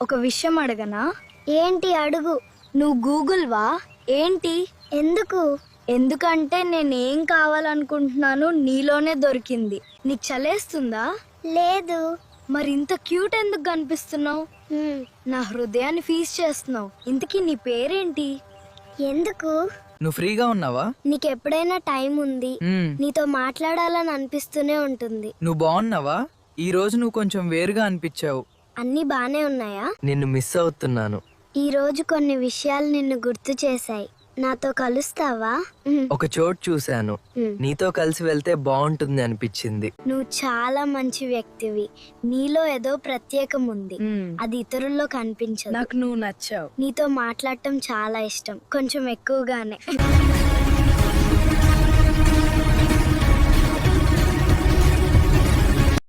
ఒక విషయం అడగనా? ఏంటి అడుగు. నువ్వు గూగుల్ వా ఏంటి? ఎందుకు? ఎందుకంటే నేనేం కావాలనుకుంటున్నాను నీలోనే దొరికింది. నీకు చలేస్తుందా? లేదు. మరి ఇంత క్యూట్ ఎందుకు కనిపిస్తున్నావు? నా హృదయాన్ని ఫీజ్ చేస్తున్నావు. ఇంతకీ నీ పేరేంటి? ఎందుకు? నువ్వు ఫ్రీగా ఉన్నావా? నీకెప్పుడైనా టైం ఉంది, మ్మ్. నీతో మాట్లాడాలని అనిపిస్తూనే ఉంటుంది. నువ్వు బాగున్నావా? ఈ రోజు నువ్వు కొంచెం వేరుగా అనిపించావు. అన్నీ బానే ఉన్నాయా? నిన్ను మిస్ అవుతున్నాను. ఈ రోజు కొన్ని విషయాలు నిన్ను గుర్తు చేశాయి. నాతో కలుస్తావా? ఒక చోటు చూశాను, నీతో కలిసి వెళ్తే బాగుంటుంది అనిపించింది. నువ్వు చాలా మంచి వ్యక్తివి. నీలో ఏదో ప్రత్యేకం ఉంది. అది ఇతరుల్లో కనిపించదు. నాకు నువ్వు నచ్చావు. నీతో మాట్లాడటం చాలా ఇష్టం, కొంచెం ఎక్కువగానే.